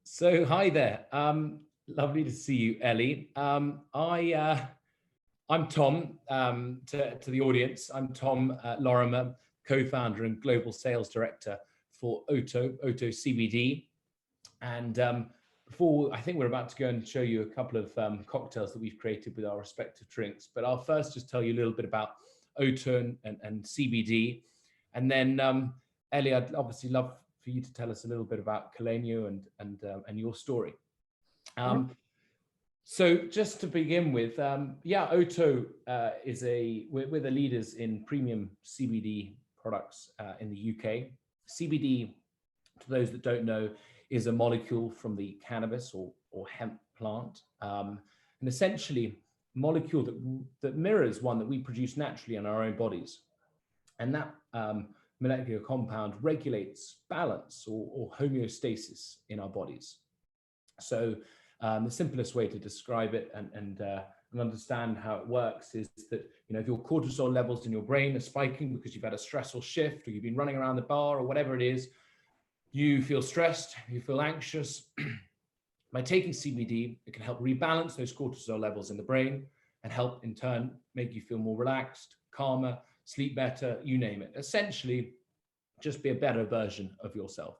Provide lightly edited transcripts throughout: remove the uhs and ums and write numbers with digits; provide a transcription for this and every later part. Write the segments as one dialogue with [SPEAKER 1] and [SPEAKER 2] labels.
[SPEAKER 1] So hi there. Lovely to see you, Ellie. I'm Tom. To the audience, I'm Tom Lorimer, co-founder and global sales director for OTO CBD. And I think we're about to go and show you a couple of cocktails that we've created with our respective drinks. But I'll first just tell you a little bit about OTO and CBD, and then Ellie, I'd obviously love for you to tell us a little bit about Caleno and your story. So just to begin with, OTO we're the leaders in premium CBD products in the UK. CBD, to those that don't know, is a molecule from the cannabis or hemp plant, and essentially a molecule that mirrors one that we produce naturally in our own bodies. And that molecular compound regulates balance or homeostasis in our bodies. So the simplest way to describe it and understand how it works is that, if your cortisol levels in your brain are spiking because you've had a stressful shift or you've been running around the bar or whatever it is, you feel stressed, you feel anxious. By taking CBD, it can help rebalance those cortisol levels in the brain and help in turn make you feel more relaxed, calmer, sleep better, you name it. Essentially, just be a better version of yourself.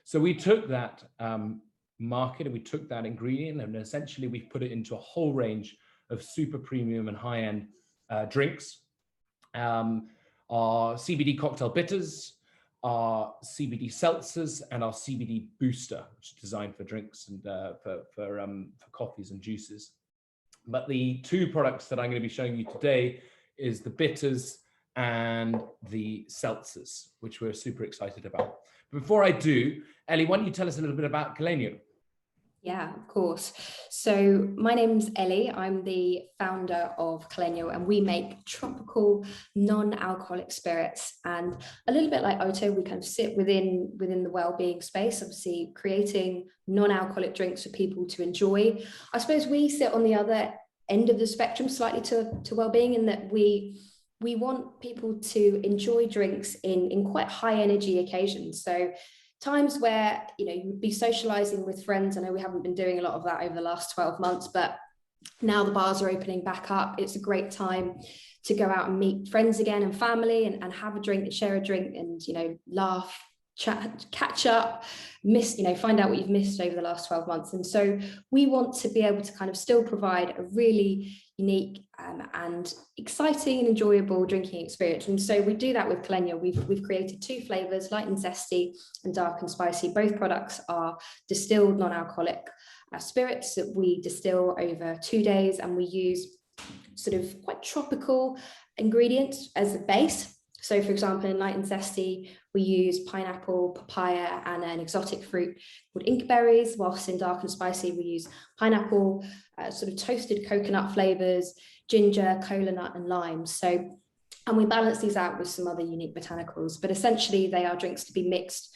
[SPEAKER 1] So we took that market and we took that ingredient and essentially we've put it into a whole range of super premium and high-end drinks. Our CBD cocktail bitters, our CBD seltzers, and our CBD booster, which is designed for drinks and for coffees and juices. But the two products that I'm going to be showing you today is the bitters and the seltzers, which we're super excited about. But before I do, Ellie, why don't you tell us a little bit about Caleno?
[SPEAKER 2] Yeah, of course. So my name's Ellie. I'm the founder of Caleno, and we make tropical non-alcoholic spirits. And a little bit like OTO, we kind of sit within the well-being space, obviously creating non-alcoholic drinks for people to enjoy. I suppose we sit on the other end of the spectrum slightly to well-being, in that we want people to enjoy drinks in quite high energy occasions. So times where, you'd be socializing with friends. I know we haven't been doing a lot of that over the last 12 months, but now the bars are opening back up. It's a great time to go out and meet friends again and family and have a drink and share a drink and, laugh, chat, catch up, find out what you've missed over the last 12 months. And so we want to be able to kind of still provide a really unique and exciting and enjoyable drinking experience. And so we do that with Caleno. We've created two flavors, light and zesty and dark and spicy. Both products are distilled non-alcoholic spirits that we distill over 2 days, and we use sort of quite tropical ingredients as a base. So for example, in light and zesty, we use pineapple, papaya, and an exotic fruit called inkberries, whilst in dark and spicy, we use pineapple, sort of toasted coconut flavors, ginger, cola nut, and lime. So, and we balance these out with some other unique botanicals, but essentially they are drinks to be mixed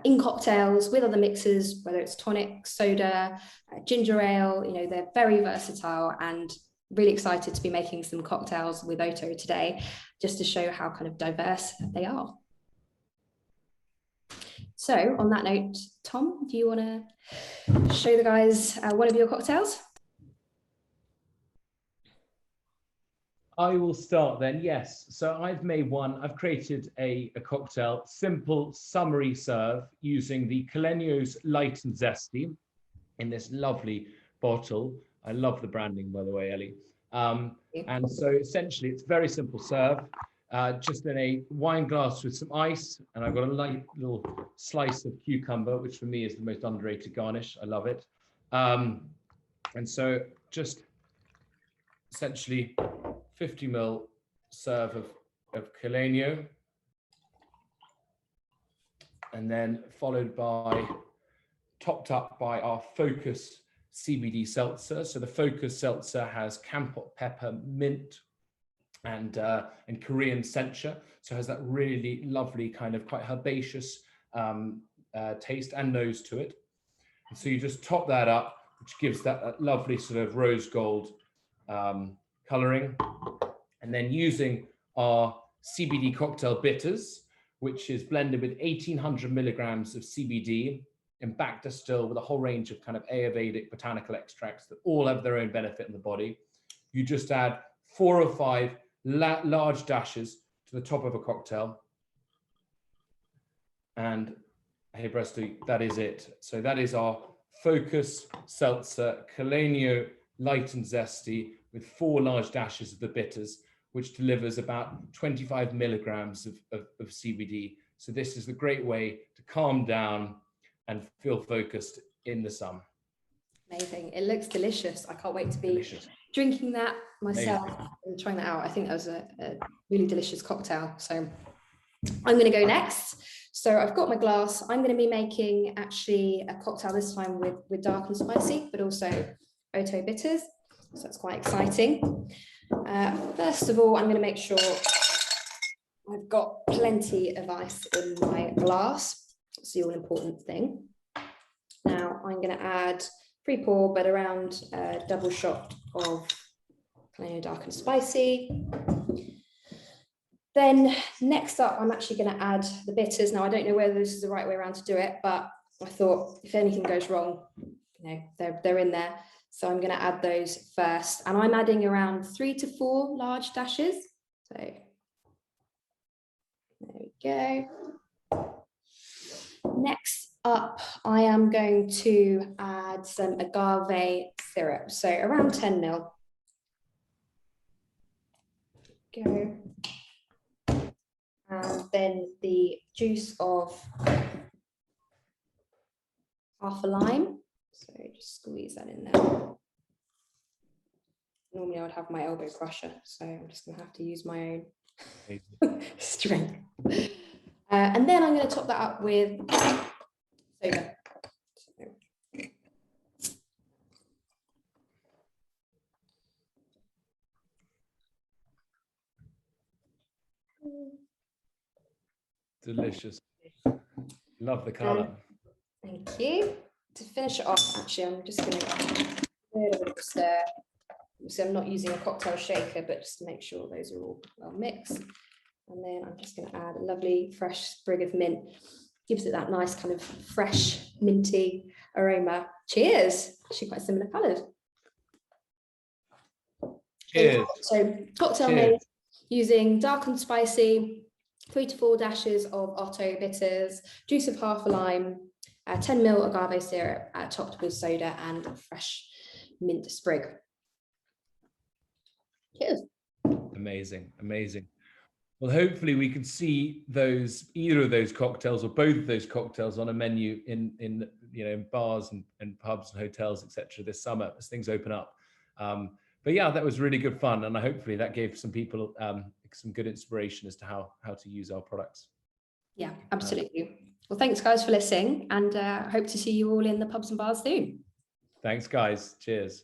[SPEAKER 2] in cocktails with other mixes, whether it's tonic, soda, ginger ale. They're very versatile, and really excited to be making some cocktails with OTO today, just to show how kind of diverse they are. So on that note, Tom, do you want to show the guys one of your cocktails?
[SPEAKER 1] I will start then, yes. So I've made one. I've created a cocktail, simple, summery serve, using the Caleno's Light and Zesty in this lovely bottle. I love the branding, by the way, Ellie. And so essentially it's very simple serve, just in a wine glass with some ice, and I've got a light little slice of cucumber, which for me is the most underrated garnish. I love it. And so just essentially 50 ml serve of Caleno, and then followed by, topped up by our Focus CBD seltzer. So the Focus seltzer has Kampot pepper, mint, and Korean sencha. So it has that really lovely kind of quite herbaceous taste and nose to it. And so you just top that up, which gives that lovely sort of rose gold coloring. And then using our CBD cocktail bitters, which is blended with 1,800 milligrams of CBD and back distill with a whole range of kind of Ayurvedic botanical extracts that all have their own benefit in the body. You just add 4 or 5 large dashes to the top of a cocktail. And hey, Breasty, that is it. So that is our Focus Seltzer Caleno Light and Zesty with 4 large dashes of the bitters, which delivers about 25 milligrams of CBD. So this is the great way to calm down and feel focused in the sun.
[SPEAKER 2] Amazing. It looks delicious. I can't wait to be drinking that myself and trying that out. I think that was a really delicious cocktail. So I'm going to go next. So I've got my glass. I'm going to be making actually a cocktail this time with dark and spicy, but also OTO bitters. So that's quite exciting. First of all, I'm going to make sure I've got plenty of ice in my glass. That's the all-important thing. Now I'm going to add pre-pour, but around a double shot of Caleno dark and spicy. Then next up, I'm actually going to add the bitters. Now I don't know whether this is the right way around to do it, but I thought if anything goes wrong, you know, they're in there. So I'm going to add those first, and I'm adding around 3 to 4 large dashes. So there we go. Next up, I am going to add some agave syrup, so around 10 ml. Go. And then the juice of half a lime. So just squeeze that in there. Normally I would have my elbow crusher, so I'm just going to have to use my own strength. And then I'm going to top that up with soda.
[SPEAKER 1] Delicious. Love the colour.
[SPEAKER 2] Thank you. To finish it off, actually, I'm just going to give it a little bit of a stir. So I'm not using a cocktail shaker, but just to make sure those are all well mixed. And then I'm just going to add a lovely fresh sprig of mint. Gives it that nice kind of fresh, minty aroma. Cheers. Actually quite similar coloured.
[SPEAKER 1] Cheers.
[SPEAKER 2] So cocktail made using dark and spicy, 3 to 4 dashes of OTO bitters, juice of half a lime, 10 ml agave syrup, topped with soda and fresh mint sprig. Cheers.
[SPEAKER 1] Amazing, amazing. Well, hopefully we can see either of those cocktails or both of those cocktails on a menu in bars and pubs and hotels, etc. this summer as things open up. But yeah, that was really good fun, and hopefully that gave some people some good inspiration as to how to use our products.
[SPEAKER 2] Yeah, absolutely. Well, thanks guys for listening, and hope to see you all in the pubs and bars soon.
[SPEAKER 1] Thanks guys. Cheers.